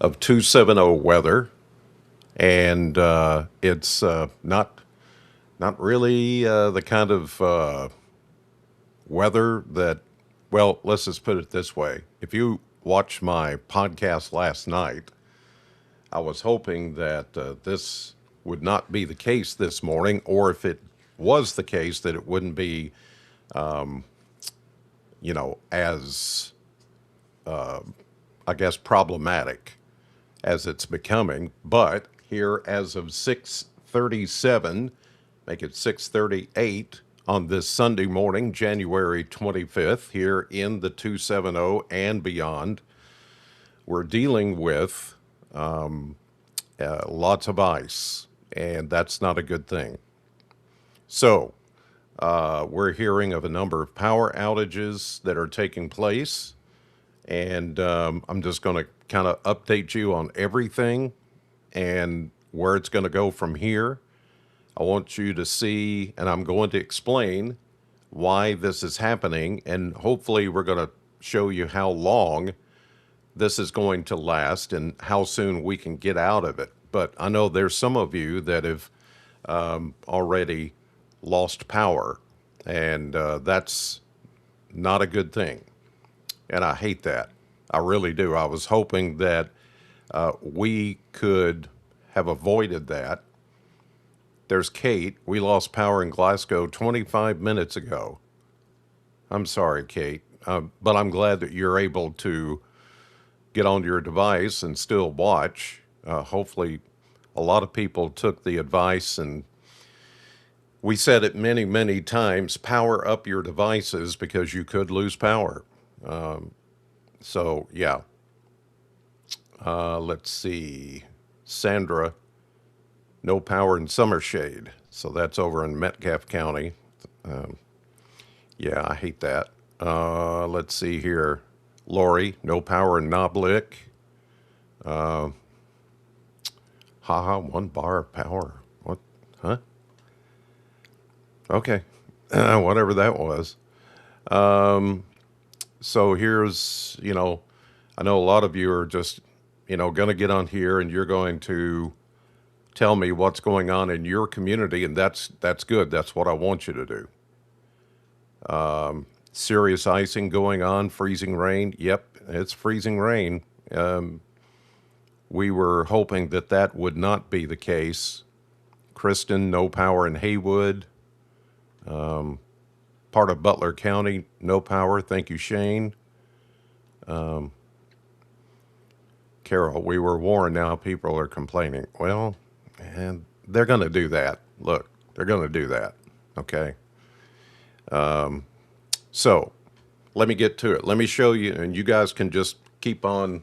of 270 weather, and it's not really the kind of weather that. Well, let's just put it this way: if you watched my podcast last night, I was hoping that this would not be the case this morning, or if it was the case, that it wouldn't be, as I guess problematic as it's becoming. But here, as of 6:37, make it 6:38 on this Sunday morning, January 25th, here in the 270 and beyond, we're dealing with lots of ice, and that's not a good thing. So, we're hearing of a number of power outages that are taking place, and I'm just going to kind of update you on everything and where it's going to go from here. I want you to see, and I'm going to explain why this is happening, and hopefully, we're going to show you how long this is going to last and how soon we can get out of it. But I know there's some of you that have already lost power, and that's not a good thing. And I hate that. I really do. I was hoping that we could have avoided that. There's Kate. We lost power in Glasgow 25 minutes ago. I'm sorry, Kate, but I'm glad that you're able to get on your device and still watch. Hopefully, a lot of people took the advice, and we said it many, many times, power up your devices because you could lose power. So, yeah. Let's see. Sandra, no power in Summershade. So that's over in Metcalfe County. Um, yeah, I hate that. Let's see here. Lori, no power in Noblick. Haha, 1 bar of power. What? Huh? Okay. Whatever that was. So here's, I know a lot of you are just, going to get on here and you're going to tell me what's going on in your community, and that's good. That's what I want you to do. Serious icing going on, freezing rain. Yep, it's freezing rain. We were hoping that that would not be the case. Kristen, no power in Haywood. Part of Butler County, no power. Thank you, Shane. Carol, we were warned. Now people are complaining. Well, and they're going to do that. Look, they're going to do that. Okay. So let me get to it. Let me show you, and you guys can just keep on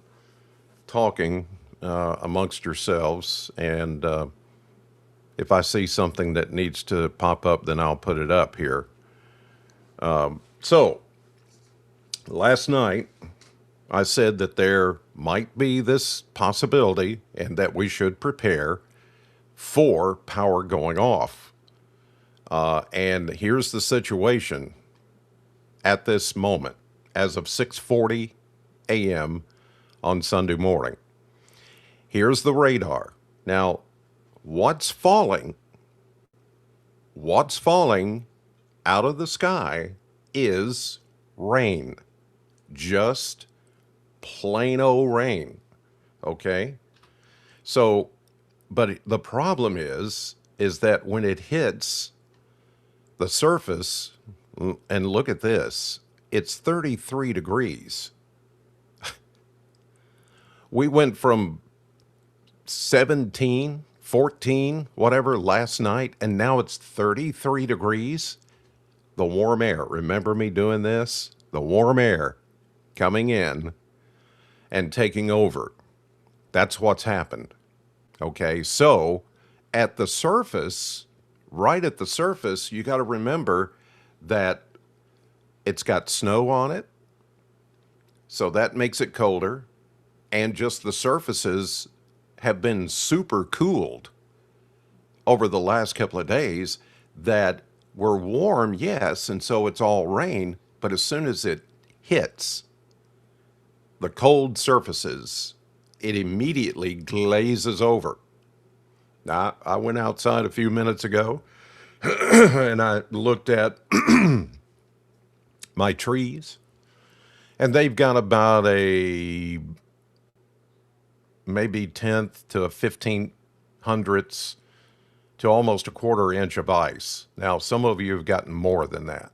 talking amongst yourselves. And if I see something that needs to pop up, then I'll put it up here. So last night, I said that there might be this possibility and that we should prepare for power going off. And here's the situation at this moment, as of 6:40 a.m. on Sunday morning. Here's the radar. Now, what's falling? What's falling out of the sky is rain. Just plain old rain. Okay? So, but the problem is that when it hits the surface, and look at this, it's 33 degrees. We went from 17, 14, whatever last night, and now it's 33 degrees. The warm air. Remember me doing this? The warm air coming in and taking over. That's what's happened. Okay, so at the surface, right at the surface, you got to remember that it's got snow on it, so that makes it colder, and just the surfaces have been super cooled over the last couple of days that were warm, yes, and so it's all rain, but as soon as it hits the cold surfaces, it immediately glazes over. Now, I went outside a few minutes ago and I looked at my trees, and they've got about a maybe tenth to a 1500ths to almost a quarter inch of ice. Now, some of you have gotten more than that,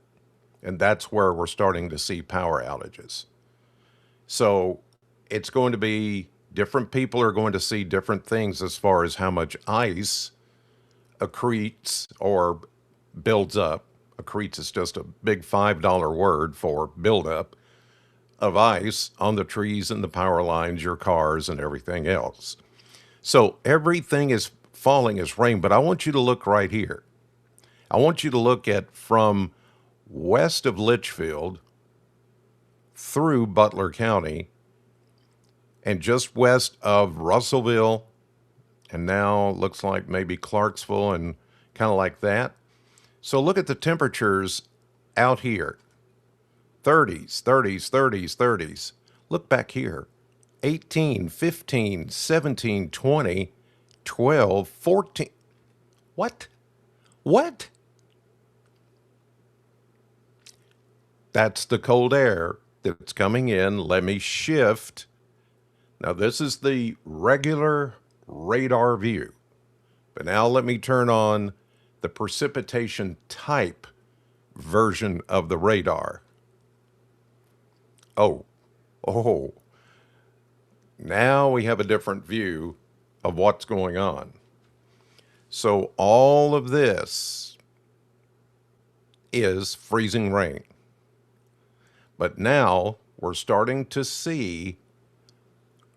and that's where we're starting to see power outages. So it's going to be different people are going to see different things as far as how much ice accretes or builds up. Accretes is just a big $5 word for buildup of ice on the trees and the power lines, your cars, and everything else. So everything is falling as rain, but I want you to look right here. I want you to look at from west of Litchfield through Butler County and just west of Russellville, and now looks like maybe Clarksville and kind of like that. So look at the temperatures out here. 30s, 30s, 30s, 30s. Look back here. 18, 15, 17, 20, 12, 14. What? What? That's the cold air that's coming in. Let me shift. Now, this is the regular radar view. But now let me turn on the precipitation type version of the radar. Oh, oh, now we have a different view of what's going on. So all of this is freezing rain. But now we're starting to see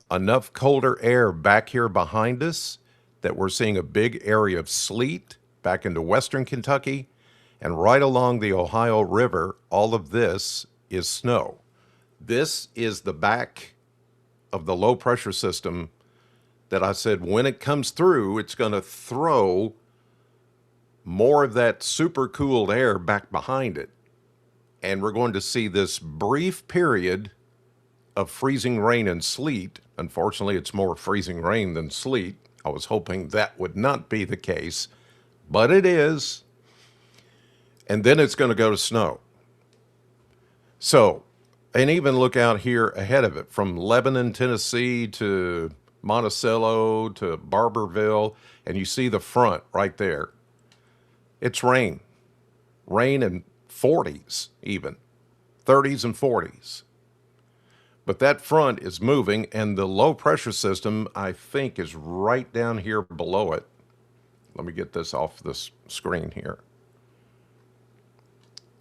enough colder air back here behind us that we're seeing a big area of sleet back into western Kentucky, and right along the Ohio River, all of this is snow. This is the back of the low pressure system that I said when it comes through, it's going to throw more of that super cooled air back behind it. And we're going to see this brief period of freezing rain and sleet. Unfortunately, it's more freezing rain than sleet. I was hoping that would not be the case, but it is. And then it's going to go to snow. So, and even look out here ahead of it from Lebanon, Tennessee to Monticello to Barberville, and you see the front right there. It's rain. Rain in 40s even, 30s and 40s. But that front is moving, and the low pressure system, I think, is right down here below it. Let me get this off this screen here.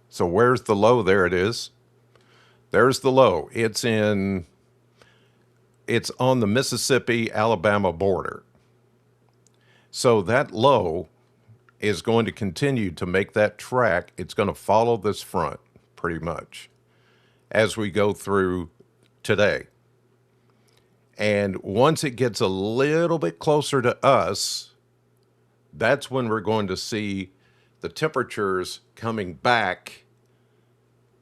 So where's the low? There it is. There's the low. It's on the Mississippi-Alabama border. So that low is going to continue to make that track. It's going to follow this front pretty much as we go through today. And once it gets a little bit closer to us, that's when we're going to see the temperatures coming back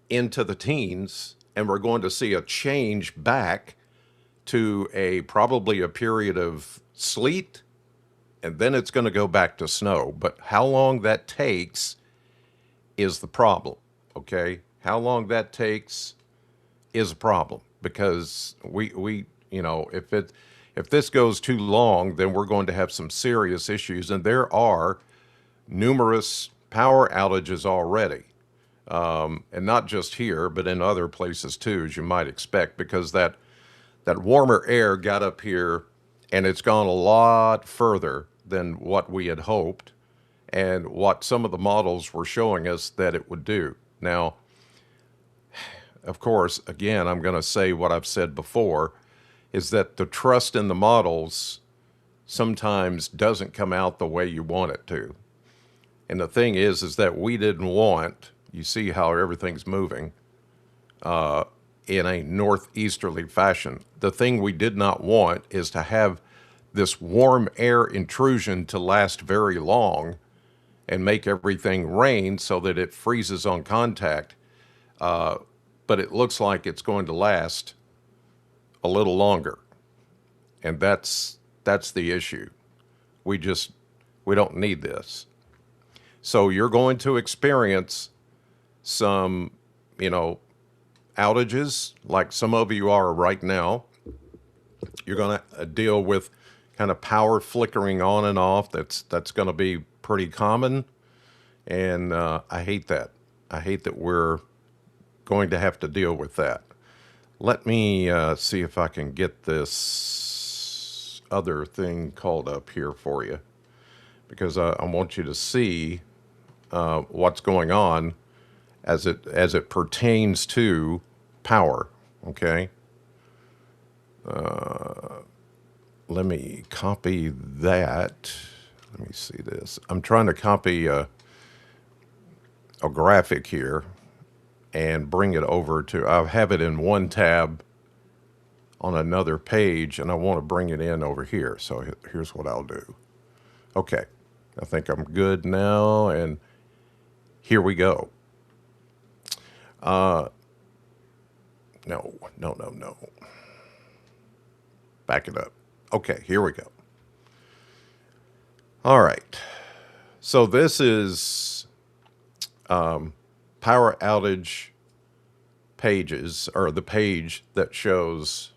into the teens, and we're going to see a change back to probably a period of sleet, and then it's going to go back to snow. But how long that takes is the problem, okay? How long that takes is a problem, because we if this goes too long, then we're going to have some serious issues, and there are numerous power outages already. And not just here, but in other places too, as you might expect, because that warmer air got up here and it's gone a lot further than what we had hoped and what some of the models were showing us that it would do. Now, of course, again, I'm going to say what I've said before, is that the trust in the models sometimes doesn't come out the way you want it to. And the thing is that we didn't want, you see how everything's moving in a northeasterly fashion. The thing we did not want is to have this warm air intrusion to last very long and make everything rain so that it freezes on contact. But it looks like it's going to last a little longer. And that's the issue. We just we don't need this. So you're going to experience some, you know, outages like some of you are right now. You're going to deal with kind of power flickering on and off. That's going to be pretty common, and I hate that. I hate that we're going to have to deal with that. Let me see if I can get this other thing called up here for you because I want you to see what's going on as it pertains to power. Okay, let me copy that. Let me see this. I'm trying to copy a graphic here and bring it over to. I have it in one tab on another page, and I want to bring it in over here. So here's what I'll do. Okay, I think I'm good now, and here we go. No, no, no, no. Back it up. Okay, here we go. All right. So this is power outage pages, or the page that shows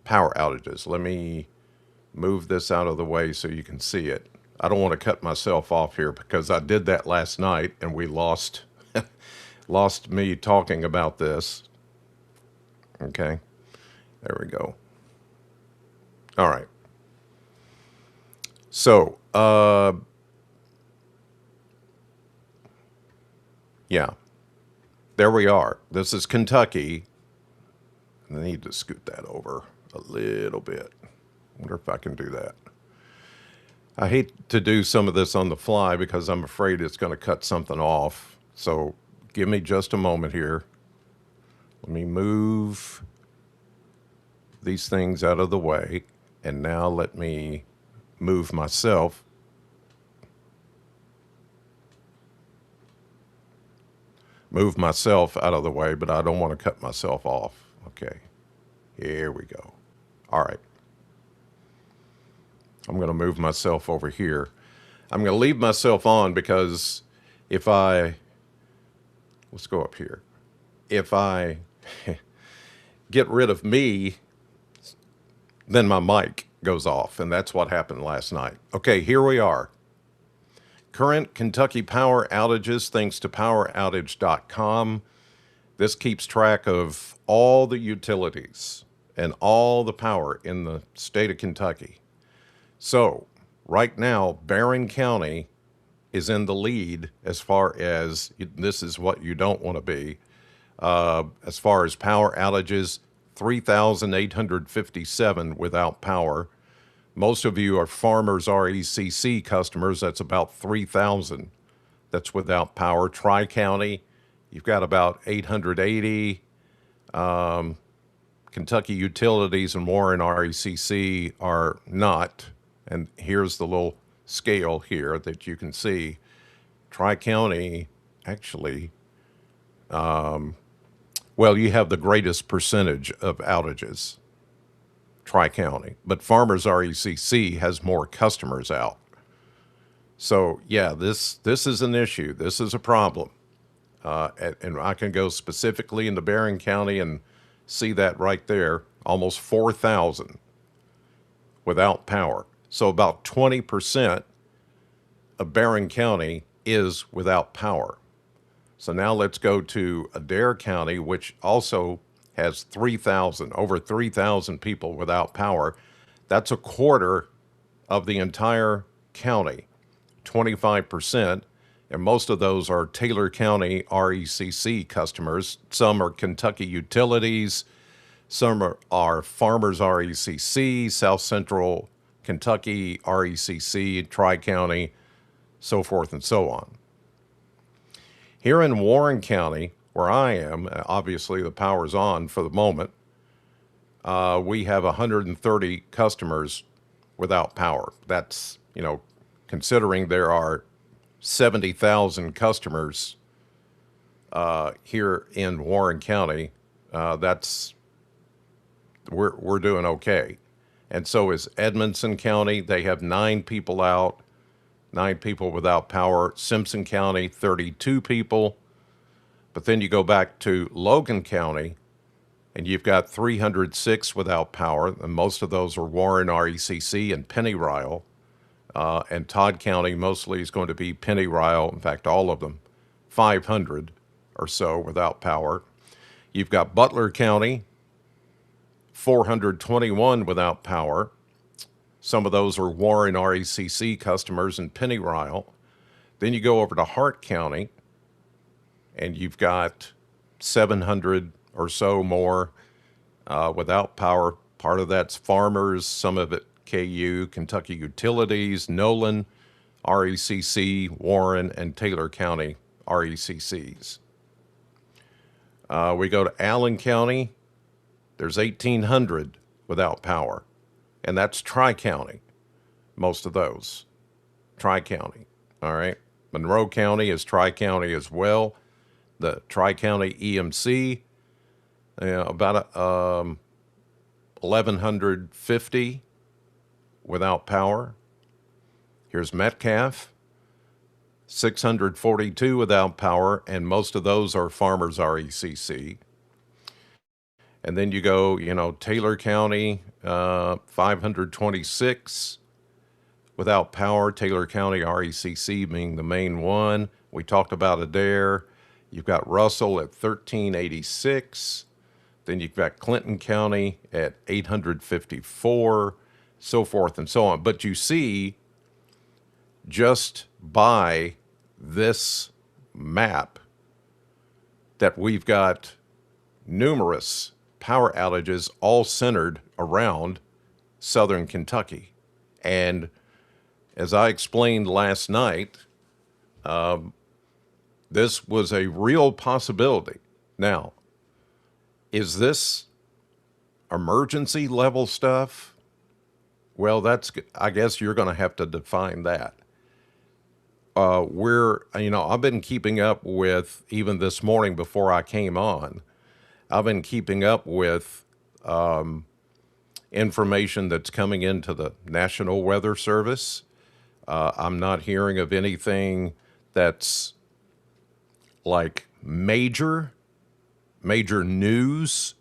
power outages. Let me move this out of the way so you can see it. I don't want to cut myself off here because I did that last night and we lost lost me talking about this. Okay, there we go. All right. So, yeah, there we are. This is Kentucky. I need to scoot that over a little bit. Wonder if I can do that. I hate to do some of this on the fly because I'm afraid it's going to cut something off. So give me just a moment here. Let me move these things out of the way. And now let me move myself. Move myself out of the way, but I don't want to cut myself off. Okay, here we go. All right. I'm going to move myself over here. I'm going to leave myself on because if I, let's go up here. If I get rid of me, then my mic goes off, and that's what happened last night. Okay, here we are. Current Kentucky power outages thanks to poweroutage.com. This keeps track of all the utilities and all the power in the state of Kentucky. So right now, Barron County is in the lead as far as this is what you don't want to be. As far as power outages, 3,857 without power. Most of you are Farmers RECC customers. That's about 3,000 that's without power. Tri-County, you've got about 880. Kentucky Utilities and Warren RECC are not. And here's the little scale here that you can see. Tri-County, actually, well, you have the greatest percentage of outages. Tri-County, but Farmers RECC has more customers out. So yeah, this is an issue. This is a problem, and I can go specifically into Barron County and see that right there, almost 4,000 without power. So about 20% of Barron County is without power. So now let's go to Adair County, which also has 3,000, over 3,000 people without power. That's a quarter of the entire county, 25%. And most of those are Taylor County RECC customers. Some are Kentucky Utilities. Some are Farmers RECC, South Central Kentucky RECC, Tri-County, so forth and so on. Here in Warren County, where I am, obviously the power's on for the moment, we have 130 customers without power. That's, considering there are 70,000 customers here in Warren County, we're doing okay. and so is Edmonson County. They have 9 people out, 9 people without power. Simpson County, 32 people. But then you go back to Logan County, and you've got 306 without power, and most of those are Warren, RECC, and Pennyrile. And Todd County mostly is going to be Pennyrile. In fact, all of them, 500 or so without power. You've got Butler County, 421 without power. Some of those are Warren RECC customers and Pennyrile. Then you go over to Hart County, and you've got 700 or so more without power. Part of that's Farmers, some of it KU, Kentucky Utilities, Nolan, RECC, Warren, and Taylor County RECCs. We go to Allen County. There's 1,800 without power, and that's Tri-County, most of those. Tri-County, all right? Monroe County is Tri-County as well. The Tri-County EMC, about 1,150 without power. Here's Metcalf, 642 without power, and most of those are Farmers RECC. And then you go, Taylor County, 526 without power. Taylor County RECC being the main one. We talked about Adair. You've got Russell at 1,386. Then you've got Clinton County at 854, so forth and so on. But you see, just by this map, that we've got numerous power outages all centered around southern Kentucky. And as I explained last night, this was a real possibility. Now, is this emergency level stuff? Well, I guess you're going to have to define that. I've been keeping up with, even this morning before I came on, I've been keeping up with information that's coming into the National Weather Service. I'm not hearing of anything that's like major news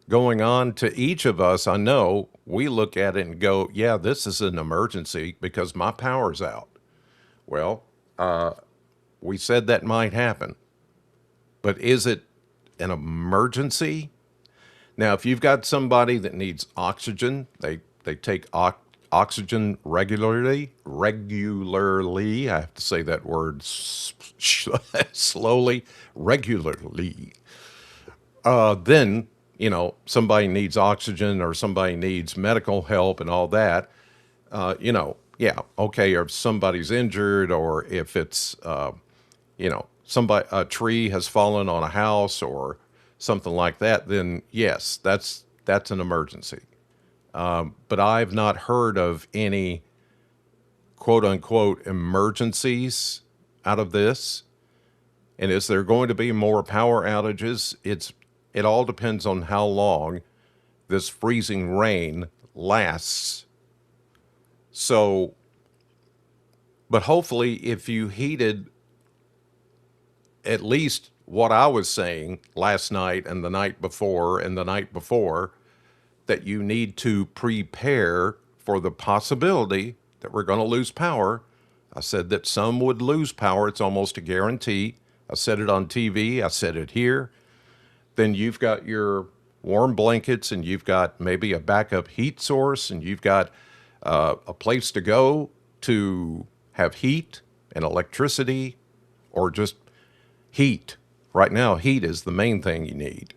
going on. To each of us, I know we look at it and go, yeah, this is an emergency because my power's out. Well, we said that might happen, but is it an emergency? Now, if you've got somebody that needs oxygen, they take oxygen regularly. I have to say that word slowly, regularly. Then, somebody needs oxygen or somebody needs medical help and all that. Yeah, okay, or if somebody's injured, or if it's, a tree has fallen on a house or something like that, then yes, that's an emergency. But I've not heard of any quote unquote emergencies out of this. And is there going to be more power outages? It all depends on how long this freezing rain lasts. So, but hopefully if you heeded at least what I was saying last night and the night before and the night before, that you need to prepare for the possibility that we're going to lose power. I said that some would lose power. It's almost a guarantee. I said it on TV. I said it here. Then you've got your warm blankets, and you've got maybe a backup heat source, and you've got a place to go to have heat and electricity, or just heat. Right now, heat is the main thing you need.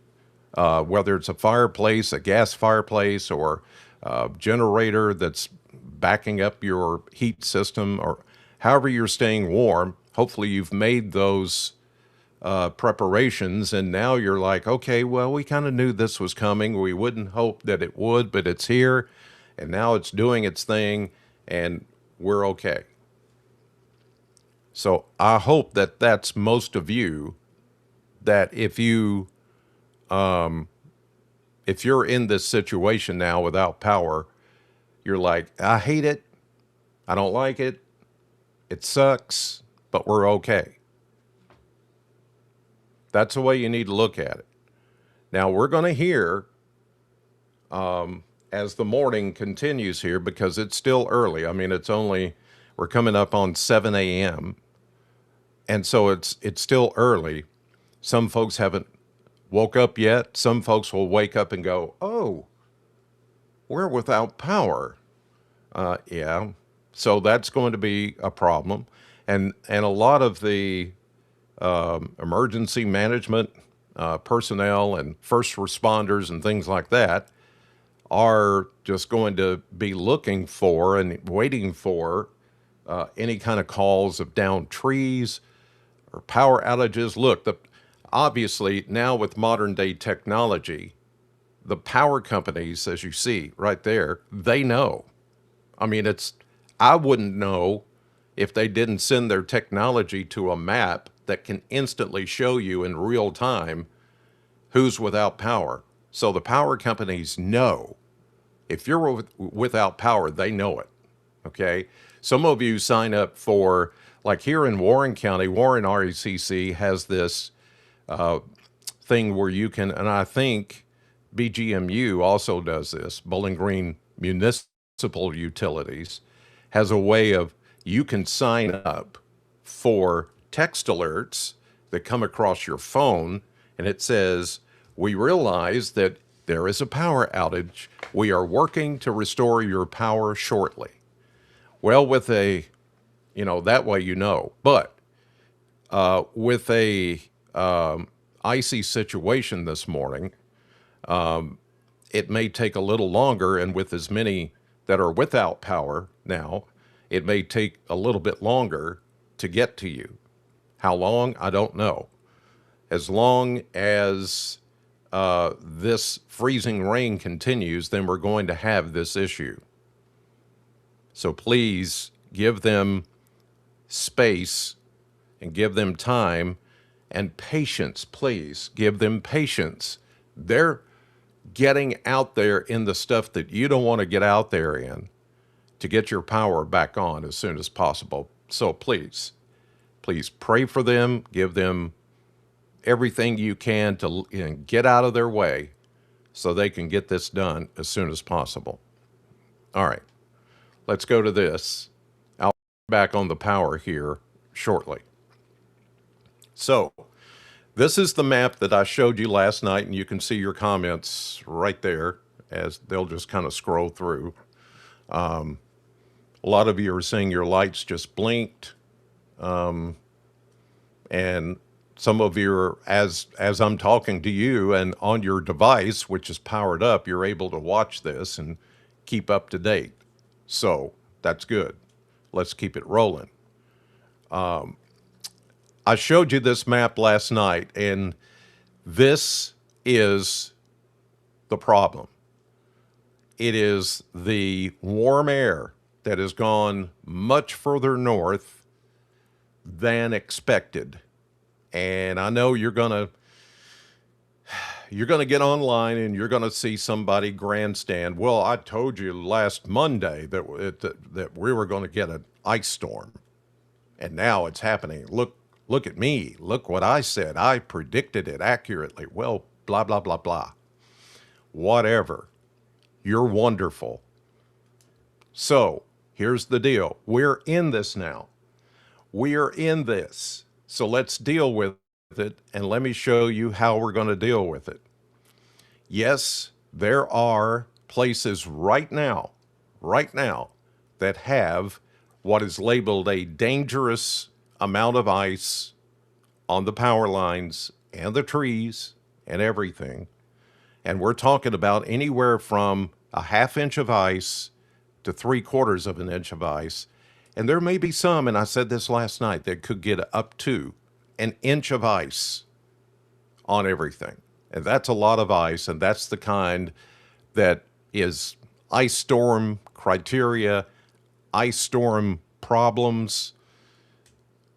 Whether it's a fireplace, a gas fireplace, or a generator that's backing up your heat system, or however you're staying warm, hopefully you've made those preparations, and now you're like, okay, well, we kind of knew this was coming. We wouldn't hope that it would, but it's here, and now it's doing its thing, and we're okay. So I hope that that's most of you, that if you're in this situation now without power, You're like, I hate it. I don't like it. It sucks, but we're okay. That's the way you need to look at it. Now, we're going to hear as the morning continues here because it's still early. I mean, we're coming up on 7 a.m. And so it's still early. Some folks haven't woke up yet. Some folks will wake up and go, oh, we're without power. Yeah. So that's going to be a problem. And a lot of the emergency management personnel and first responders and things like that are just going to be looking for and waiting for any kind of calls of downed trees or power outages. Look, obviously now with modern day technology, the power companies, as you see right there, they know. I mean, I wouldn't know if they didn't send their technology to a map that can instantly show you in real time who's without power. So the power companies know. If you're without power, they know it. Okay. Some of you sign up for, like here in Warren County, Warren RECC has this thing where you can, and I think BGMU also does this, Bowling Green Municipal Utilities has a way of you can sign up for text alerts that come across your phone, and it says, we realize that there is a power outage. We are working to restore your power shortly. Well, with that way you know. But with a icy situation this morning, it may take a little longer, and with as many that are without power now, it may take a little bit longer to get to you. How long? I don't know. As long as this freezing rain continues, then we're going to have this issue. So please give them space and give them time and patience. Please give them patience. They're getting out there in the stuff that you don't want to get out there in to get your power back on as soon as possible. So please pray for them, give them everything you can to get out of their way so they can get this done as soon as possible. All right, let's go to this. I'll be back on the power here shortly. So this is the map that I showed you last night, and you can see your comments right there as they'll just kind of scroll through. A lot of you are saying your lights just blinked. And some of you are, as I'm talking to you and on your device, which is powered up, you're able to watch this and keep up to date. So that's good. Let's keep it rolling. I showed you this map last night, and this is the problem. It is the warm air that has gone much further north than expected. And I know you're going to get online and you're going to see somebody grandstand. Well, I told you last Monday that we were going to get an ice storm, and now it's happening. Look at me. Look what I said. I predicted it accurately. Well, blah, blah, blah, blah. Whatever. You're wonderful. So here's the deal. We're in this now. We are in this. So let's deal with it, and let me show you how we're going to deal with it. Yes, there are places right now, that have what is labeled a dangerous amount of ice on the power lines and the trees and everything. And we're talking about anywhere from a ½ inch of ice to 3/4 of an inch of ice. And there may be some, and I said this last night, that could get up to an inch of ice on everything. And that's a lot of ice, and that's the kind that is ice storm criteria, ice storm problems.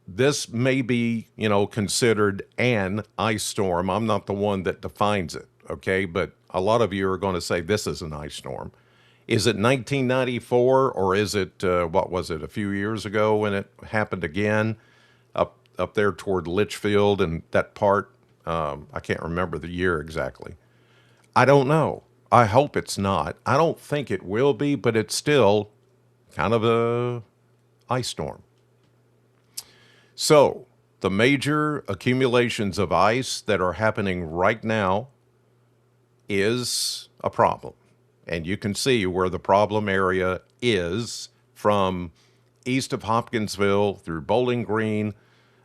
This may be, considered an ice storm. I'm not the one that defines it, okay? But a lot of you are going to say this is an ice storm. Is it 1994 or is it, what was it, a few years ago when it happened again up there toward Litchfield and that part? I can't remember the year exactly. I don't know. I hope it's not. I don't think it will be, but it's still kind of a ice storm. So, the major accumulations of ice that are happening right now is a problem. And you can see where the problem area is from east of Hopkinsville through Bowling Green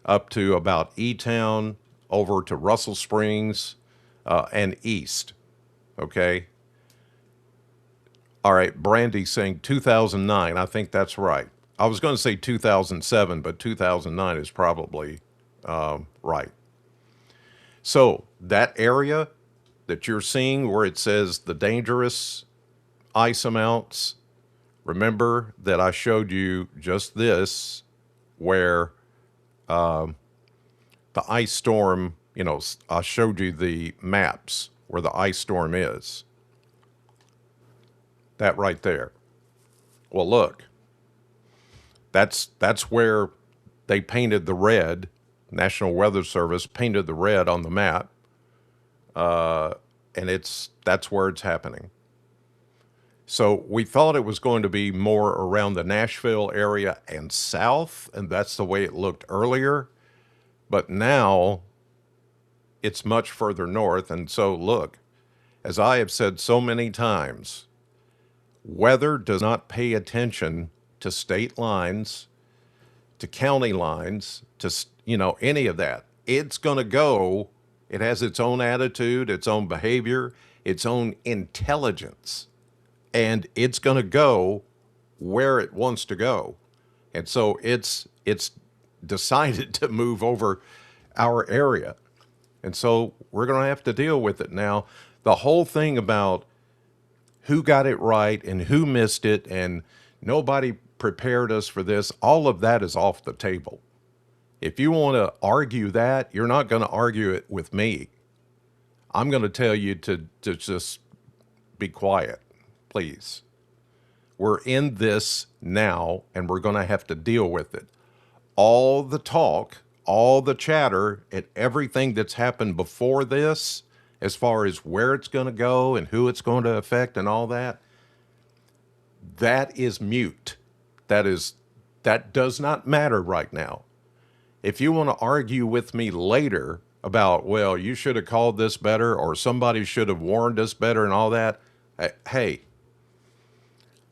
up to about E-Town, over to Russell Springs, and east. Okay? All right, Brandy's saying 2009. I think that's right. I was going to say 2007, but 2009 is probably right. So that area that you're seeing where it says the dangerous ice amounts, remember that I showed you just this where the ice storm, I showed you the maps where the ice storm is. That right there. Well, look, that's where they painted the red. National Weather Service painted the red on the map, and that's where it's happening. So we thought it was going to be more around the Nashville area and south, and that's the way it looked earlier. But now it's much further north. And so, look, as I have said so many times, weather does not pay attention to state lines, to county lines, to, any of that. It's going to go, it has its own attitude, its own behavior, its own intelligence, and it's going to go where it wants to go. And so it's decided to move over our area. And so we're going to have to deal with it. Now, the whole thing about who got it right and who missed it and nobody prepared us for this, all of that is off the table. If you want to argue that, you're not going to argue it with me. I'm going to tell you to just be quiet, please. We're in this now, and we're going to have to deal with it. All the talk, all the chatter, and everything that's happened before this, as far as where it's going to go and who it's going to affect and all that, that is mute. That does not matter right now. If you want to argue with me later about, well, you should have called this better or somebody should have warned us better and all that, hey,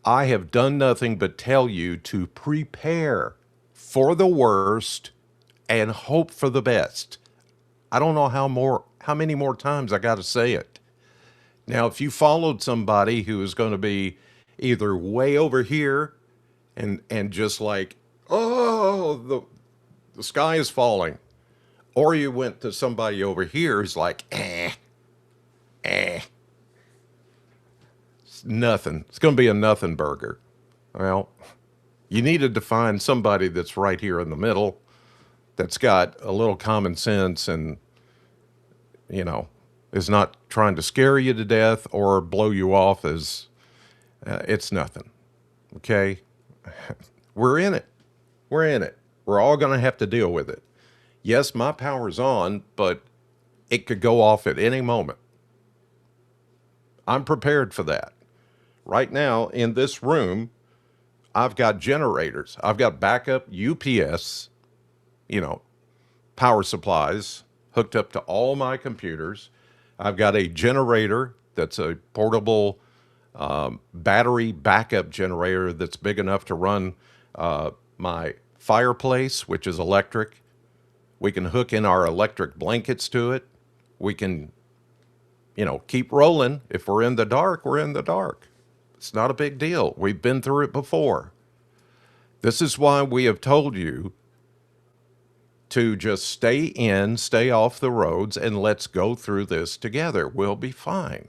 I have done nothing but tell you to prepare for the worst and hope for the best. I don't know how many more times I got to say it. Now, if you followed somebody who is going to be either way over here and just like, oh, the sky is falling, or you went to somebody over here who's like, it's nothing. It's going to be a nothing burger. Well, you needed to find somebody that's right here in the middle, that's got a little common sense and, is not trying to scare you to death or blow you off as it's nothing. Okay? We're in it. We're in it. We're all going to have to deal with it. Yes, my power's on, but it could go off at any moment. I'm prepared for that. Right now, in this room, I've got generators. I've got backup UPS, power supplies hooked up to all my computers. I've got a generator that's a portable battery backup generator that's big enough to run my fireplace, which is electric. We can hook in our electric blankets to it. We can, keep rolling. If we're in the dark, we're in the dark. It's not a big deal. We've been through it before. This is why we have told you to just stay off the roads, and let's go through this together. We'll be fine.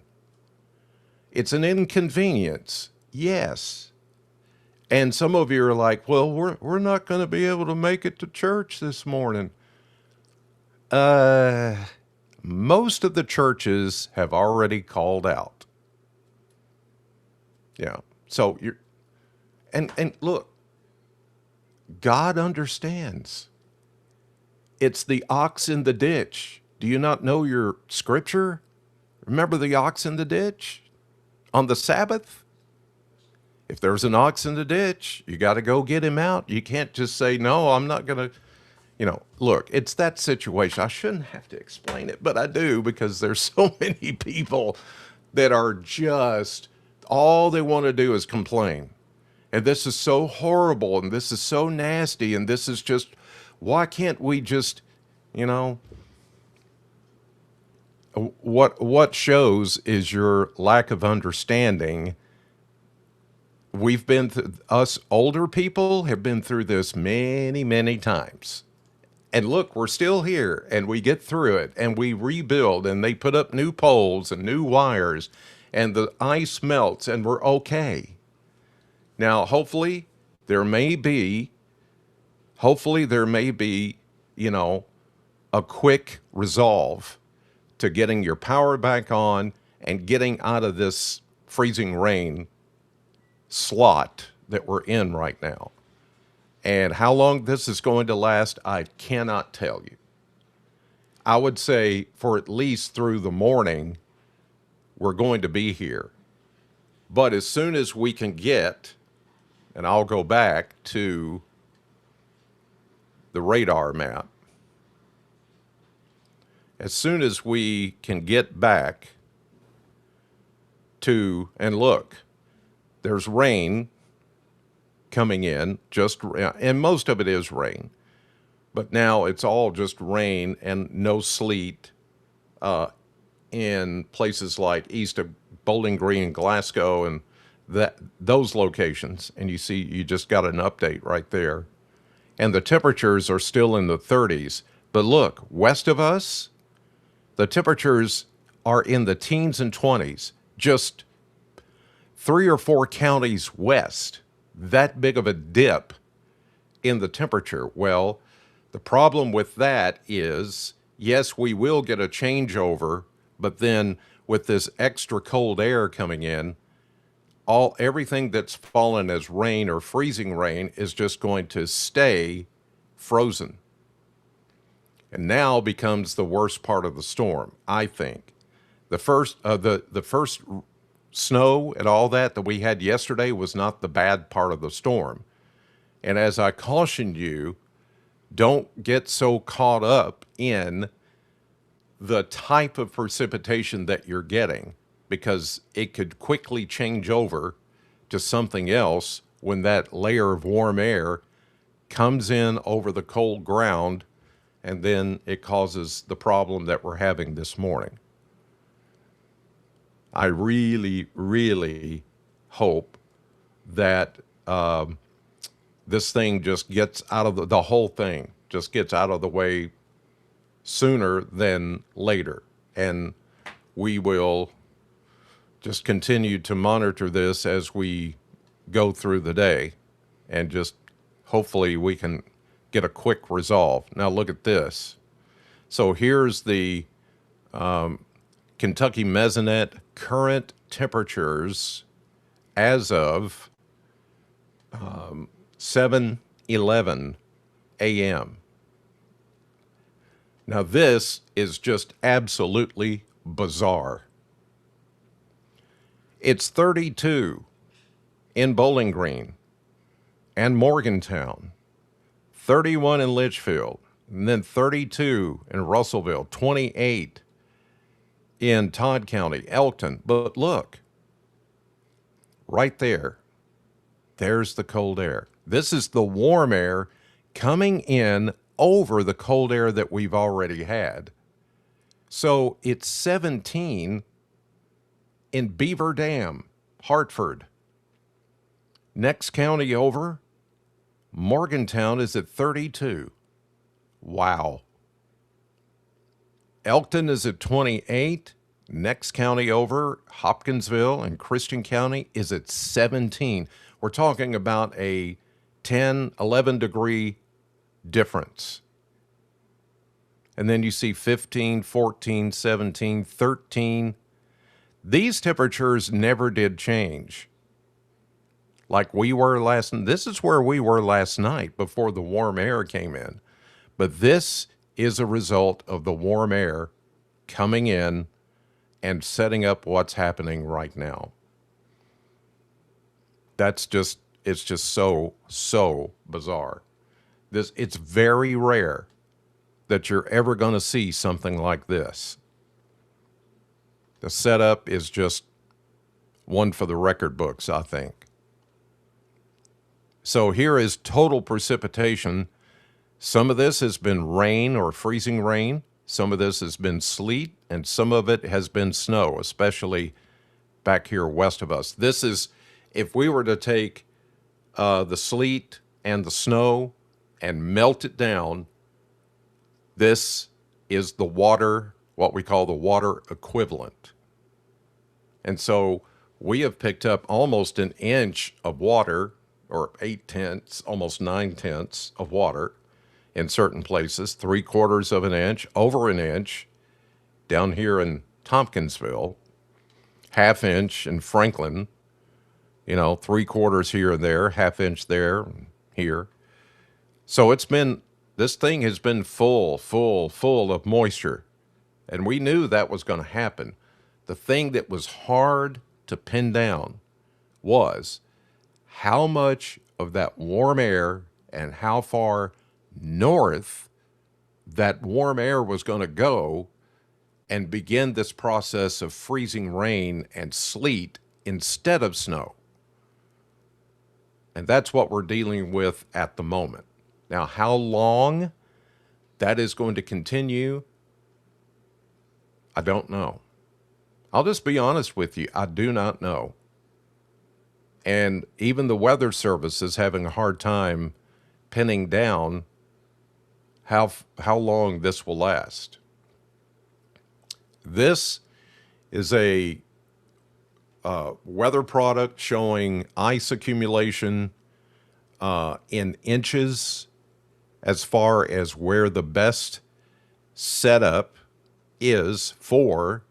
It's an inconvenience, yes. And some of you are like, well, we're not going to be able to make it to church this morning. Most of the churches have already called out. Yeah. So you're, and look, God understands. It's the ox in the ditch. Do you not know your scripture? Remember the ox in the ditch on the Sabbath? If there's an ox in the ditch, you got to go get him out. You can't just say, no, I'm not going to, look, it's that situation. I shouldn't have to explain it, but I do because there's so many people that are just, all they want to do is complain. And this is so horrible and this is so nasty and this is just, why can't we just, you know, what shows is your lack of understanding. We've been us older people have been through this many, many times. And look, we're still here and we get through it and we rebuild and they put up new poles and new wires and the ice melts and we're okay. Now, there may be, hopefully there may be, a quick resolve to getting your power back on and getting out of this freezing rain slot that we're in right now. And how long this is going to last, I cannot tell you. I would say for at least through the morning, we're going to be here. But as soon as we can get, and I'll go back to the radar map, as soon as we can get back to, and look, there's rain coming in, and most of it is rain, but now it's all just rain and no sleet in places like east of Bowling Green, Glasgow, and those locations. And you see, you just got an update right there. And the temperatures are still in the 30s. But look, west of us, the temperatures are in the teens and 20s, just 3 or 4 counties west. That big of a dip in the temperature. Well, the problem with that is, yes, we will get a changeover, but then with this extra cold air coming in, everything that's fallen as rain or freezing rain is just going to stay frozen. And now becomes the worst part of the storm, I think. The first snow and all that we had yesterday was not the bad part of the storm. And as I cautioned you, don't get so caught up in the type of precipitation that you're getting, because it could quickly change over to something else when that layer of warm air comes in over the cold ground, and then it causes the problem that we're having this morning. I really, really hope that this thing just gets out of the whole thing just gets out of the way sooner than later. And we will just continue to monitor this as we go through the day, and just hopefully we can get a quick resolve. Now look at this. So here's the Kentucky Mesonet current temperatures as of 7:11 a.m. Now this is just absolutely bizarre. It's 32 in Bowling Green and Morgantown, 31 in Litchfield, and then 32 in Russellville, 28 in Todd County, Elkton. But look, right there, there's the cold air. This is the warm air coming in over the cold air that we've already had. So it's 17 in Beaver Dam, Hartford. Next county over, Morgantown is at 32. Wow. Elkton is at 28. Next county over, Hopkinsville and Christian County, is at 17. We're talking about a 10, 11 degree difference. And then you see 15, 14, 17, 13. These temperatures never did change. like we were last. This is where we were last night before the warm air came in. But this is a result of the warm air coming in and setting up what's happening right now. It's just so bizarre. It's very rare that you're ever going to see something like this. The setup is just one for the record books, I think. So here is total precipitation. Some of this has been rain or freezing rain. Some of this has been sleet, and some of it has been snow, especially back here west of us. This is, if we were to take the sleet and the snow and melt it down, this is the water, what we call the water equivalent. And so we have picked up almost an inch of water, or 8/10, almost 9/10 of water in certain places, 3/4 of an inch, over an inch down here in Tompkinsville, 1/2 inch in Franklin, 3/4 here and there, 1/2 inch there and here. So this thing has been full of moisture. And we knew that was going to happen. The thing that was hard to pin down was how much of that warm air and how far north that warm air was going to go and begin this process of freezing rain and sleet instead of snow. And that's what we're dealing with at the moment. Now, how long that is going to continue, I don't know. I'll just be honest with you. I do not know. And even the Weather Service is having a hard time pinning down how long this will last. This is a weather product showing ice accumulation in inches as far as where the best setup is for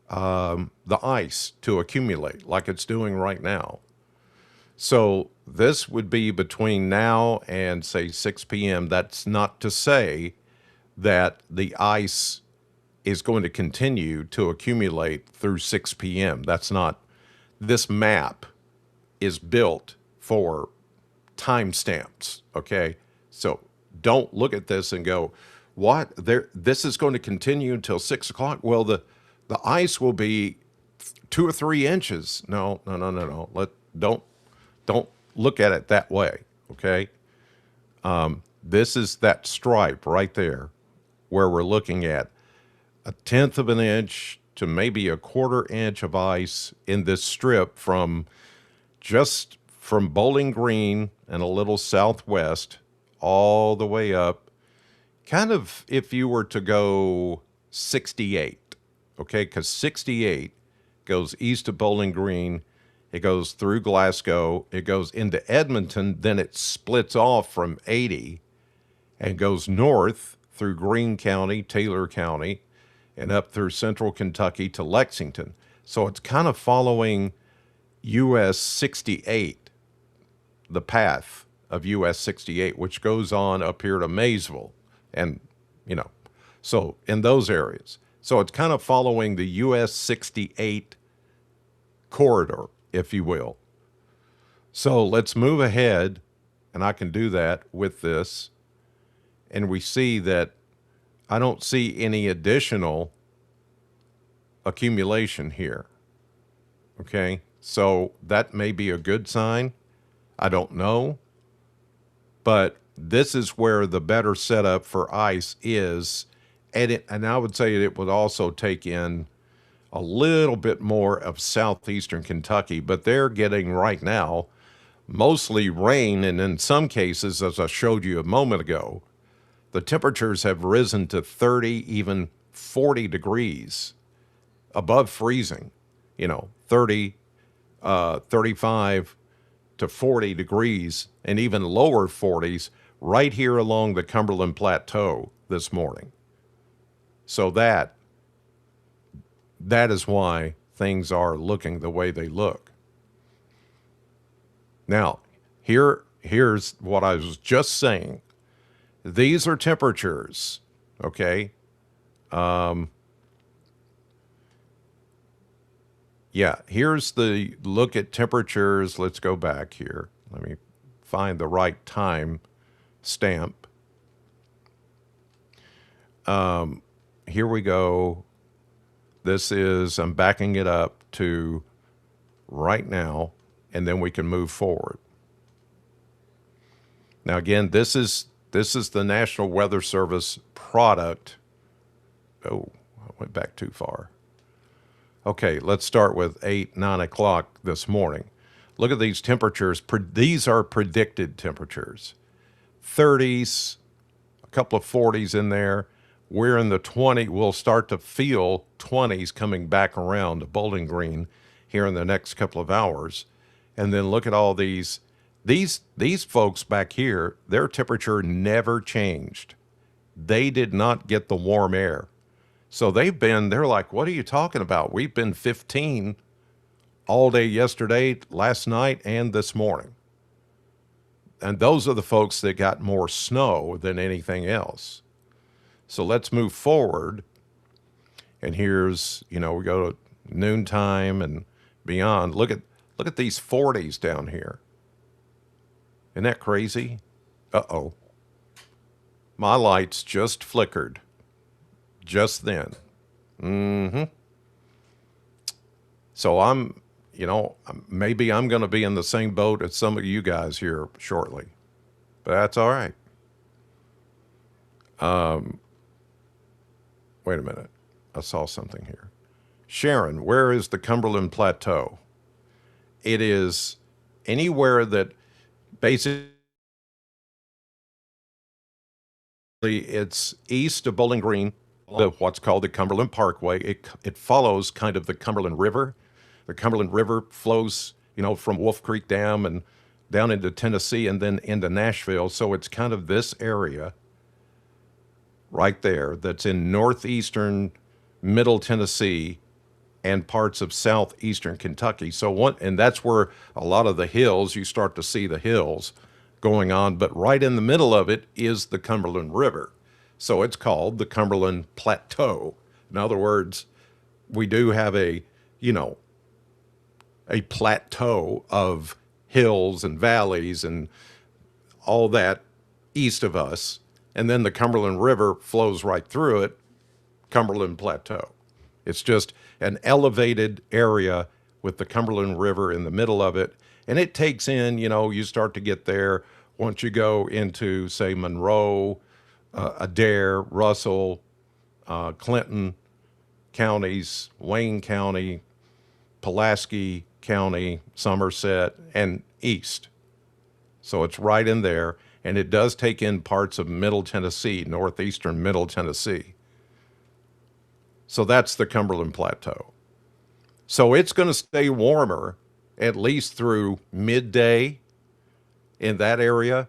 the ice to accumulate like it's doing right now. So this would be between now and, say, 6 p.m. That's not to say that the ice is going to continue to accumulate through 6 p.m. That's not, this map is built for timestamps, okay? So don't look at this and go, what? This is going to continue until 6 o'clock? Well, the ice will be 2 or 3 inches. No. Don't look at it that way, okay? This is that stripe right there where we're looking at 1/10 of an inch to maybe 1/4 inch of ice in this strip from Bowling Green and a little southwest all the way up, kind of if you were to go 68, okay? Because 68 goes east of Bowling Green, it goes through Glasgow, it goes into Edmonton, then it splits off from 80 and goes north through Greene County, Taylor County, and up through central Kentucky to Lexington. So it's kind of following US 68, the path of US 68, which goes on up here to Maysville and, so in those areas. So it's kind of following the US 68 corridor, if you will. So let's move ahead, and I can do that with this. And we see that I don't see any additional accumulation here. Okay, so that may be a good sign. I don't know. But this is where the better setup for ice is. And I would say it would also take in a little bit more of southeastern Kentucky, but they're getting right now mostly rain. And in some cases, as I showed you a moment ago, the temperatures have risen to 30, even 40 degrees above freezing, 30, 35 to 40 degrees and even lower 40s right here along the Cumberland Plateau this morning. So that is why things are looking the way they look. Now, here's what I was just saying. These are temperatures, okay? Yeah, here's the look at temperatures. Let's go back here. Let me find the right time stamp. Here we go. This is, I'm backing it up to right now, and then we can move forward. Now, again, this is the National Weather Service product. Oh, I went back too far. Okay, let's start with 8, 9 o'clock this morning. Look at these temperatures. These are predicted temperatures. 30s, a couple of 40s in there. We're in the 20. We'll start to feel 20s coming back around to Bowling Green here in the next couple of hours. And then look at all these folks back here, their temperature never changed. They did not get the warm air. So they're like, what are you talking about? We've been 15 all day yesterday, last night, and this morning. And those are the folks that got more snow than anything else. So let's move forward. And here's, we go to noontime and beyond. Look at these 40s down here. Isn't that crazy? Uh-oh. My lights just flickered just then. So maybe I'm going to be in the same boat as some of you guys here shortly. But that's all right. Wait a minute. I saw something here. Sharon, where is the Cumberland Plateau? It is anywhere that basically it's east of Bowling Green, what's called the Cumberland Parkway. It follows kind of the Cumberland River. The Cumberland River flows, from Wolf Creek Dam and down into Tennessee and then into Nashville. So it's kind of this area right there that's in northeastern middle Tennessee and parts of southeastern Kentucky. And that's where a lot of the hills, you start to see the hills going on, but right in the middle of it is the Cumberland River. So it's called the Cumberland Plateau. In other words, we do have a plateau of hills and valleys and all that east of us. And then the Cumberland River flows right through it, Cumberland Plateau. It's just an elevated area with the Cumberland River in the middle of it. And it takes in, you start to get there once you go into, say, Monroe, Adair, Russell, Clinton counties, Wayne County, Pulaski County, Somerset, and east. So it's right in there. And it does take in parts of Middle Tennessee, northeastern Middle Tennessee. So that's the Cumberland Plateau. So it's going to stay warmer at least through midday in that area.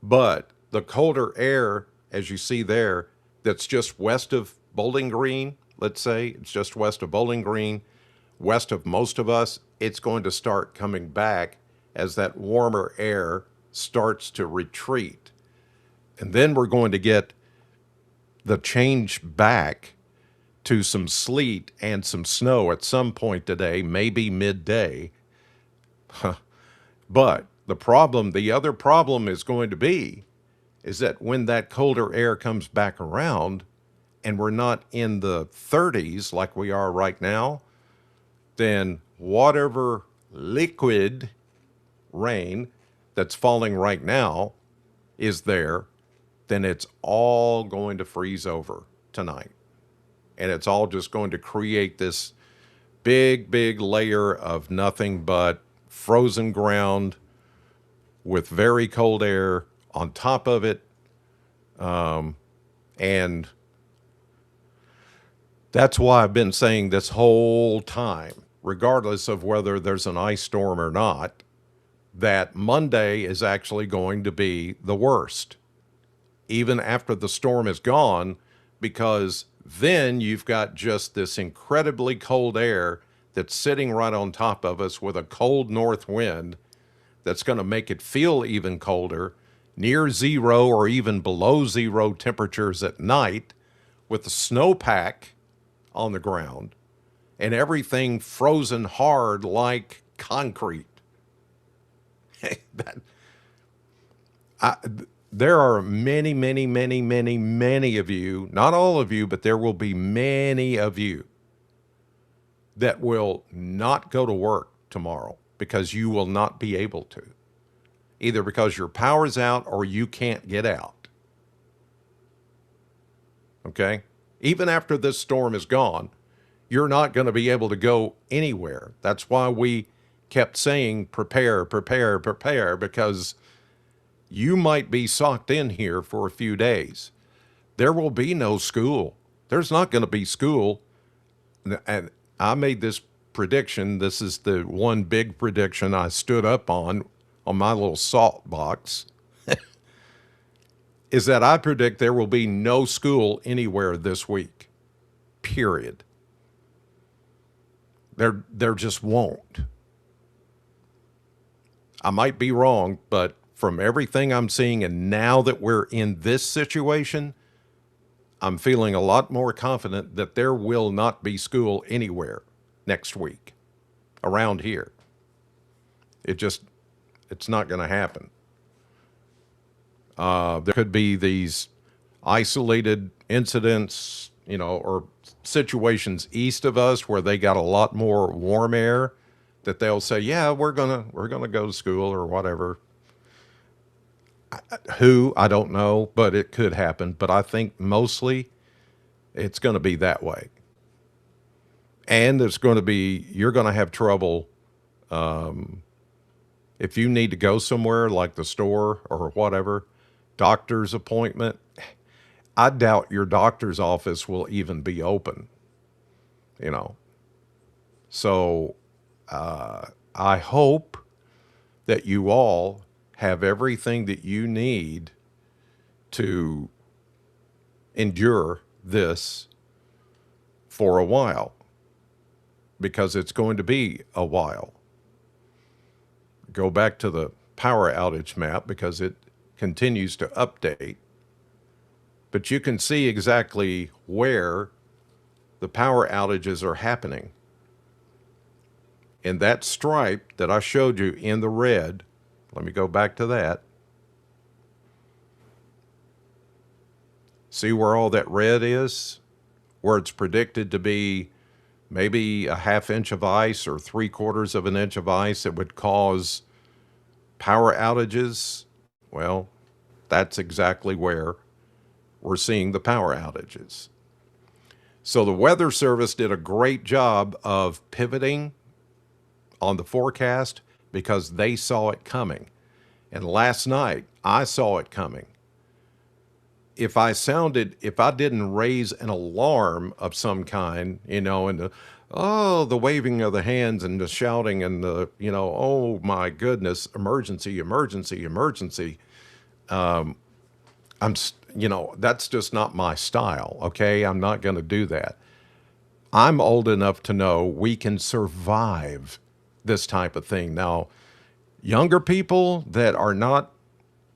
But the colder air, as you see there, that's just west of Bowling Green, let's say, it's just west of Bowling Green, west of most of us, it's going to start coming back as that warmer air starts to retreat. And then we're going to get the change back to some sleet and some snow at some point today, maybe midday. But the other problem is going to be is that when that colder air comes back around and we're not in the 30s like we are right now, then whatever liquid rain that's falling right now is there, then it's all going to freeze over tonight. And it's all just going to create this big, big layer of nothing but frozen ground with very cold air on top of it. And that's why I've been saying this whole time, regardless of whether there's an ice storm or not, that Monday is actually going to be the worst, even after the storm is gone, because then you've got just this incredibly cold air that's sitting right on top of us with a cold north wind that's going to make it feel even colder, near zero or even below zero temperatures at night, with the snowpack on the ground and everything frozen hard like concrete. that, I, there are many, many, many, many, many of you, not all of you, but there will be many of you that will not go to work tomorrow because you will not be able to, either because your power's out or you can't get out. Okay? Even after this storm is gone, you're not going to be able to go anywhere. That's why we kept saying prepare, prepare, prepare, because you might be socked in here for a few days. There will be no school. There's not going to be school. And I made this prediction. This is the one big prediction I stood up on my little salt box, is that I predict there will be no school anywhere this week, period. There just won't. I might be wrong, but from everything I'm seeing, and now that we're in this situation, I'm feeling a lot more confident that there will not be school anywhere next week around here. It's not going to happen. There could be these isolated incidents, or situations east of us where they got a lot more warm air that they'll say, yeah, we're gonna go to school or whatever. I don't know, but it could happen. But I think mostly it's going to be that way. And you're going to have trouble if you need to go somewhere like the store or whatever, doctor's appointment. I doubt your doctor's office will even be open, So I hope that you all have everything that you need to endure this for a while, because it's going to be a while. Go back to the power outage map because it continues to update, but you can see exactly where the power outages are happening. And that stripe that I showed you in the red, let me go back to that. See where all that red is? Where it's predicted to be maybe a ½ inch of ice or 3/4 of an inch of ice that would cause power outages. Well, that's exactly where we're seeing the power outages. So the Weather Service did a great job of pivoting on the forecast because they saw it coming. And last night, I saw it coming. If I didn't raise an alarm of some kind, and the waving of the hands and the shouting and the, oh my goodness, emergency, emergency, emergency. That's just not my style. Okay. I'm not going to do that. I'm old enough to know we can survive this type of thing. Now, younger people that are not,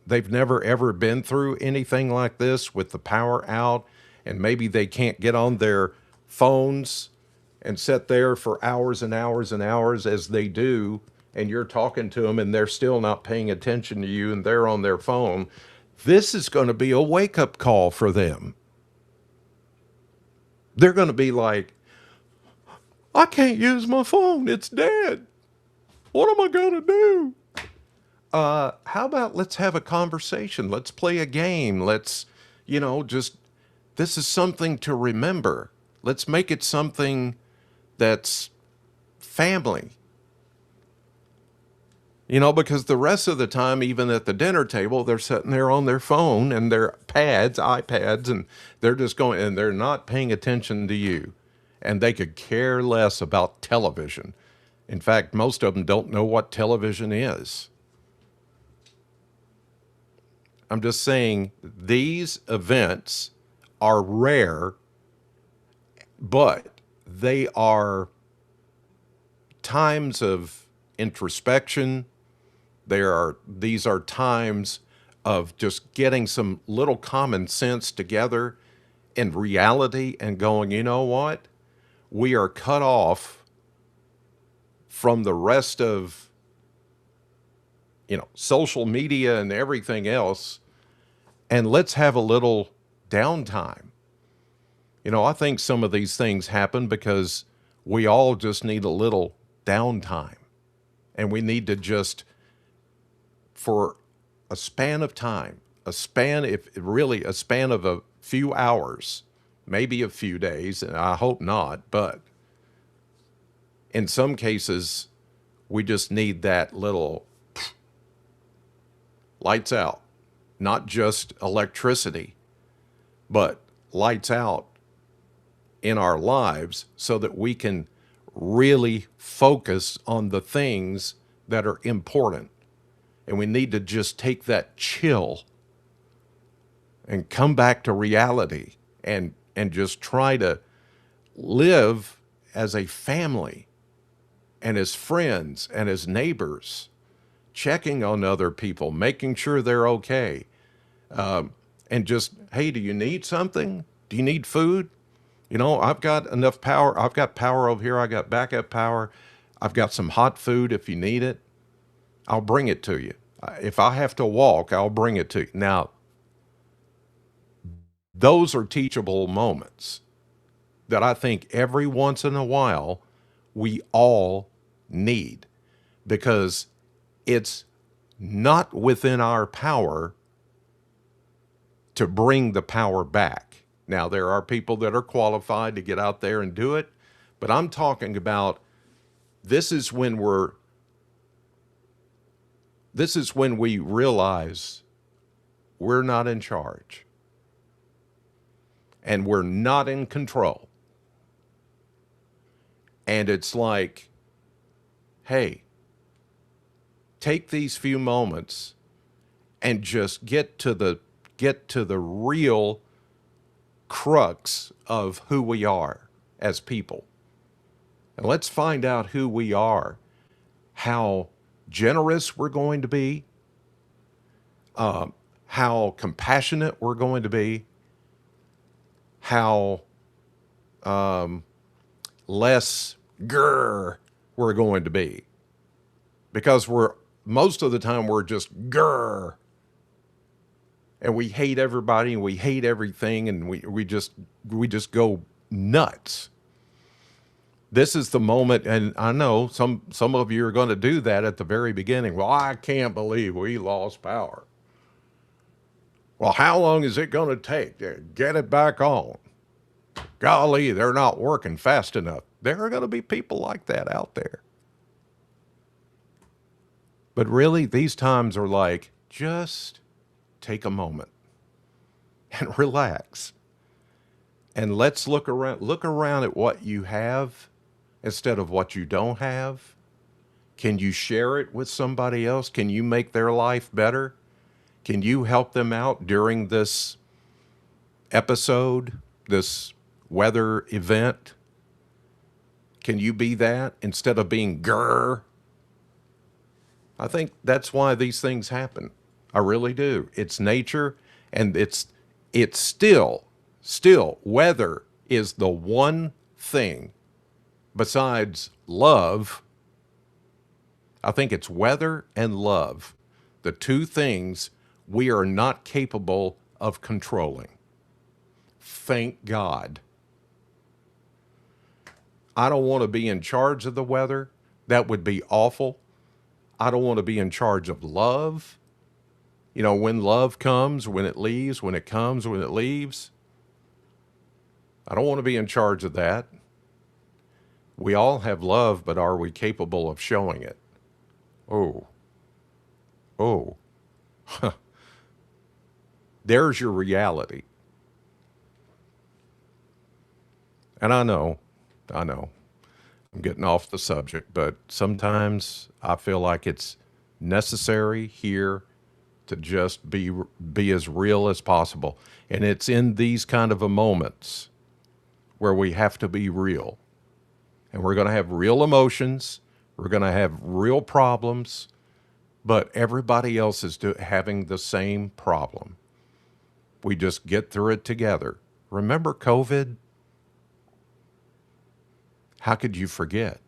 they've never ever been through anything like this with the power out, and maybe they can't get on their phones and sit there for hours and hours and hours as they do, and you're talking to them and they're still not paying attention to you and they're on their phone. This is going to be a wake-up call for them. They're going to be like, I can't use my phone. It's dead. What am I going to do? How about let's have a conversation? Let's play a game. Let's, this is something to remember. Let's make it something that's family. Because the rest of the time, even at the dinner table, they're sitting there on their phone and their iPads, and they're just going, and they're not paying attention to you. And they could care less about television. In fact, most of them don't know what television is. I'm just saying these events are rare, but they are times of introspection. These are times of just getting some little common sense together in reality and going, you know what? We are cut off from the rest of, social media and everything else, and let's have a little downtime. I think some of these things happen because we all just need a little downtime, and we need to just, for a span of time, if really a span of a few hours, maybe a few days, and I hope not, but in some cases, we just need that little lights out, not just electricity, but lights out in our lives so that we can really focus on the things that are important. And we need to just take that chill and come back to reality and just try to live as a family and as friends and as neighbors, checking on other people, making sure they're okay. And just, hey, do you need something? Do you need food? I've got enough power. I've got power over here. I got backup power. I've got some hot food if you need it. I'll bring it to you. If I have to walk, I'll bring it to you. Now, those are teachable moments that I think every once in a while we all need, because it's not within our power to bring the power back. Now, there are people that are qualified to get out there and do it, but I'm talking about this is when we realize we're not in charge and we're not in control. And it's like, hey, take these few moments and just get to the real crux of who we are as people. And let's find out who we are, how generous we're going to be, how compassionate we're going to be, how less grr we're going to be. Because most of the time we're just grr. And we hate everybody and we hate everything, and we just go nuts. This is the moment, and I know some of you are going to do that at the very beginning. Well, I can't believe we lost power. Well, how long is it going to take to get it back on? Golly, they're not working fast enough. There are going to be people like that out there. But really, these times are like, just take a moment and relax. And let's look around at what you have instead of what you don't have. Can you share it with somebody else? Can you make their life better? Can you help them out during this episode, this weather event? Can you be that instead of being grr? I think that's why these things happen. I really do. It's nature, and it's still weather is the one thing besides love. I think it's weather and love, the two things we are not capable of controlling. Thank God. I don't want to be in charge of the weather. That would be awful. I don't want to be in charge of love. When love comes, when it leaves, when it comes, when it leaves. I don't want to be in charge of that. We all have love, but are we capable of showing it? Oh. There's your reality. And I know, I'm getting off the subject, but sometimes I feel like it's necessary here to just be as real as possible. And it's in these kind of moments where we have to be real. And we're going to have real emotions. We're going to have real problems. but everybody else is having the same problem. We just get through it together. Remember COVID? How could you forget?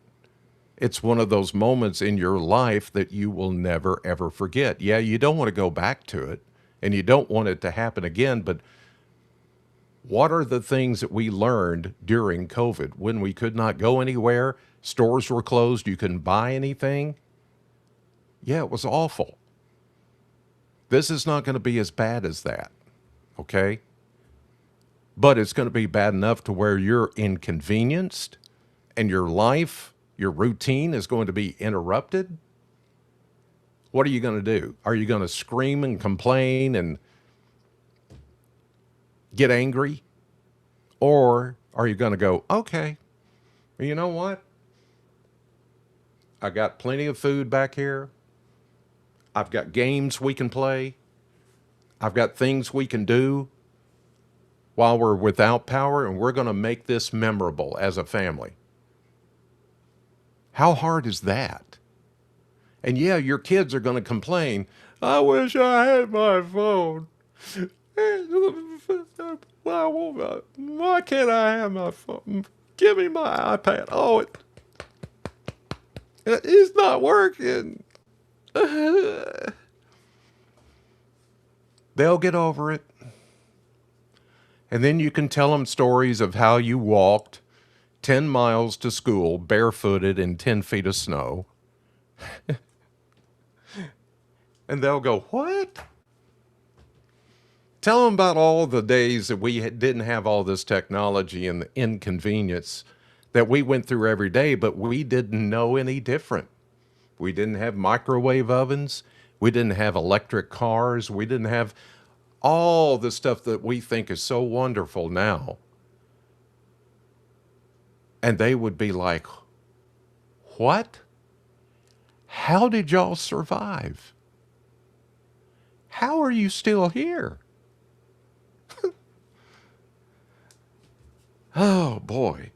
It's one of those moments in your life that you will never, ever forget. Yeah, you don't want to go back to it and you don't want it to happen again, but what are the things that we learned during COVID when we could not go anywhere? Stores were closed. You couldn't buy anything. Yeah, it was awful. This is not going to be as bad as that, okay? But it's going to be bad enough to where you're inconvenienced and your life, your routine is going to be interrupted. What are you going to do? Are you going to scream and complain and get angry? Or are you going to go, okay, well, you know what? I got plenty of food back here. I've got games we can play. I've got things we can do while we're without power, and we're going to make this memorable as a family. How hard is that? And yeah, your kids are going to complain, I wish I had my phone. Why can't I have my phone? Give me my iPad. Oh, it's not working. They'll get over it. And then you can tell them stories of how you walked 10 miles to school barefooted in 10 feet of snow. And they'll go, what? Tell them about all the days that we didn't have all this technology and the inconvenience that we went through every day, but we didn't know any different. We didn't have microwave ovens. We didn't have electric cars. We didn't have all the stuff that we think is so wonderful now. And they would be like, what? How did y'all survive? How are you still here? Oh, boy.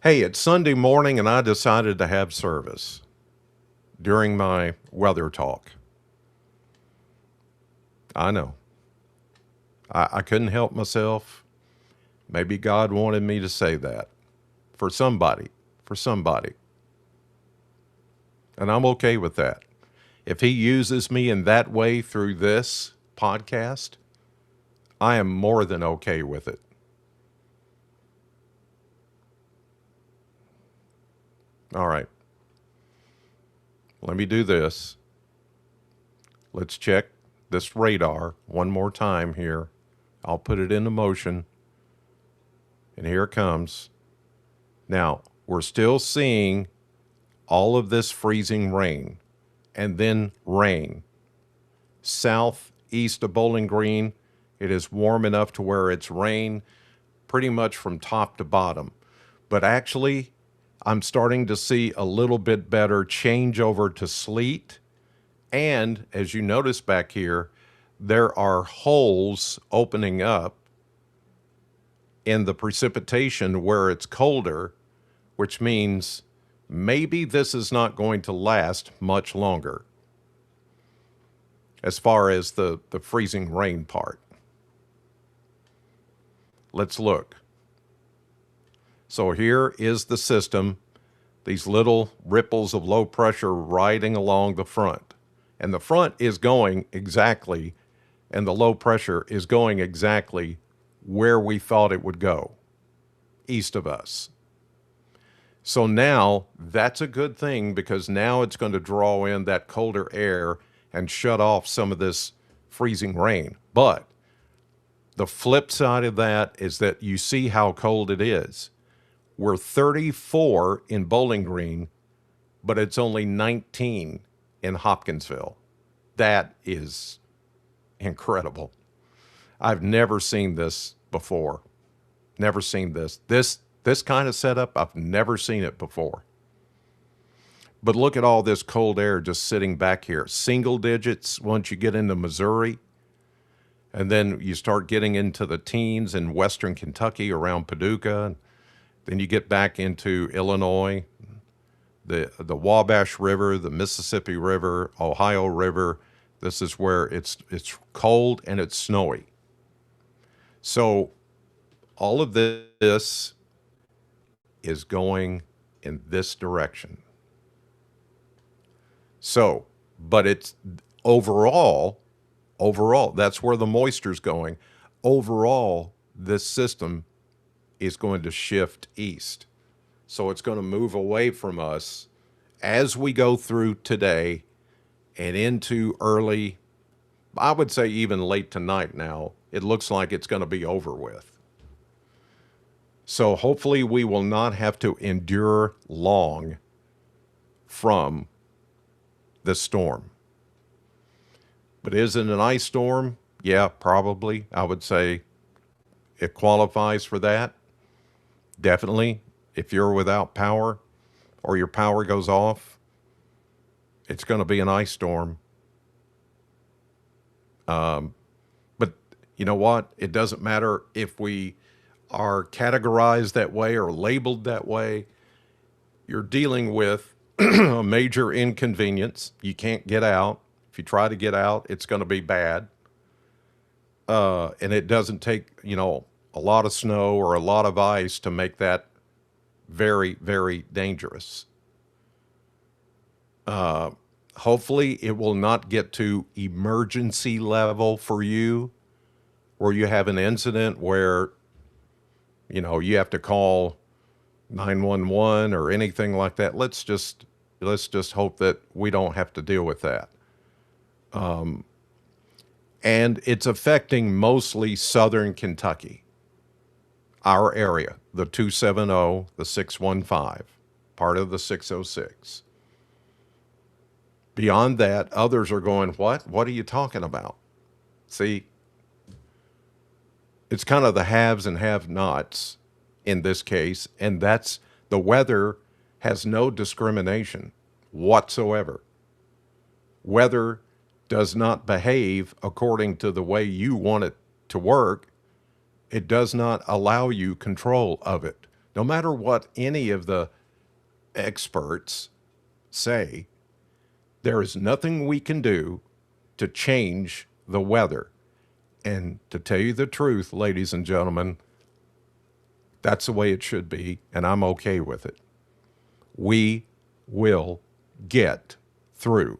Hey, it's Sunday morning and I decided to have service during my weather talk. I know. I couldn't help myself. Maybe God wanted me to say that for somebody. And I'm okay with that. If he uses me in that way through this podcast, I am more than okay with it. All right. Let me do this. Let's check this radar one more time here. I'll put it into motion. And here it comes. Now, we're still seeing all of this freezing rain and then rain. Southeast of Bowling Green, it is warm enough to where it's rain pretty much from top to bottom. But actually, I'm starting to see a little bit better change over to sleet. And as you notice back here, there are holes opening up in the precipitation where it's colder, which means maybe this is not going to last much longer as far as the freezing rain part. Let's look. So here is the system, these little ripples of low pressure riding along the front. And the front is going exactly, and the low pressure is going exactly where we thought it would go, east of us. So now that's a good thing because now it's going to draw in that colder air and shut off some of this freezing rain. But the flip side of that is that you see how cold it is. We're 34 in Bowling Green, but it's only 19 in Hopkinsville. That is incredible. I've never seen this before. Never seen this. This kind of setup, I've never seen it before. But look at all this cold air just sitting back here. Single digits once you get into Missouri. And then you start getting into the teens in western Kentucky around Paducah. Then you get back into Illinois. the Wabash River, the Mississippi River, Ohio River. This is where it's cold and it's snowy. So all of this is going in this direction. So, but it's overall, that's where the moisture's going. Overall, this system is going to shift east. So it's going to move away from us as we go through today and into early, I would say even late tonight now. It looks like it's going to be over with. So hopefully we will not have to endure long from the storm. But is it an ice storm? Yeah, probably. I would say it qualifies for that. Definitely. If you're without power or your power goes off, it's going to be an ice storm. But you know what? It doesn't matter if we are categorized that way or labeled that way. You're dealing with a major inconvenience. You can't get out. If you try to get out, it's going to be bad. And it doesn't take, a lot of snow or a lot of ice to make that very, very dangerous. Hopefully it will not get to emergency level for you, where you have an incident where, you have to call 911 or anything like that. Let's just hope that we don't have to deal with that. And it's affecting mostly southern Kentucky, our area, the 270, the 615, part of the 606. Beyond that, others are going, what? What are you talking about? See, it's kind of the haves and have-nots in this case, and that's the weather has no discrimination whatsoever. Weather does not behave according to the way you want it to work. It does not allow you control of it. No matter what any of the experts say, there is nothing we can do to change the weather. And to tell you the truth, ladies and gentlemen, that's the way it should be, and I'm okay with it. We will get through.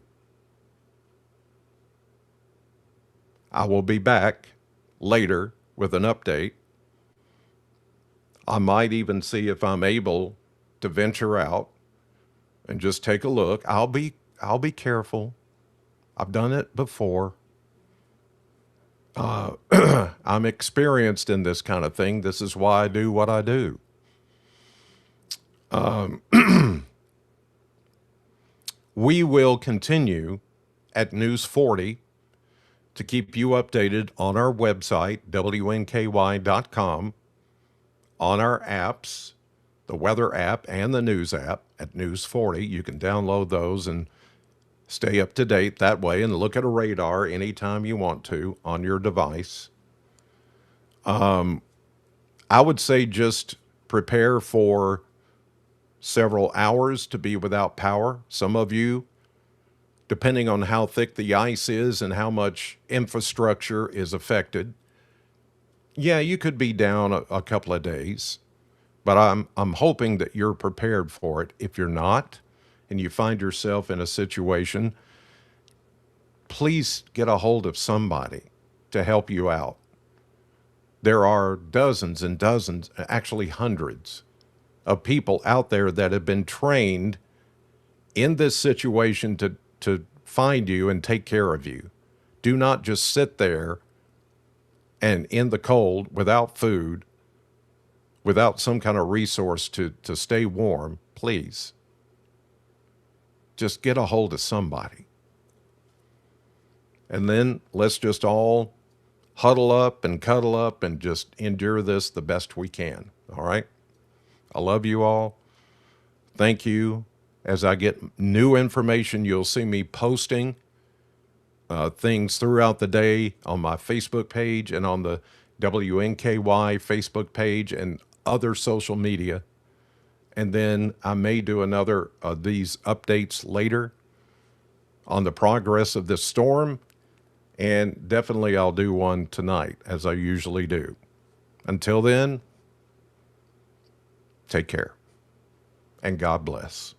I will be back later with an update. I might even see if I'm able to venture out and just take a look. I'll be careful. I've done it before. I'm experienced in this kind of thing. This is why I do what I do. We will continue at News 40 to keep you updated on our website, WNKY.com, on our apps, the weather app and the news app at News 40. You can download those and stay up to date that way and look at a radar anytime you want to on your device. I would say just prepare for several hours to be without power. Some of you, depending on how thick the ice is and how much infrastructure is affected, yeah, you could be down a couple of days, but I'm hoping that you're prepared for it. If you're not, and you find yourself in a situation, please get a hold of somebody to help you out. There are dozens and dozens, actually hundreds, of people out there that have been trained in this situation to find you and take care of you. Do not just sit there and in the cold without food, without some kind of resource to stay warm. Please. Just get a hold of somebody. And then let's just all huddle up and cuddle up and just endure this the best we can. All right? I love you all. Thank you. As I get new information, you'll see me posting things throughout the day on my Facebook page and on the WNKY Facebook page and other social media. And then I may do another of these updates later on the progress of this storm. And definitely I'll do one tonight, as I usually do. Until then, take care and God bless.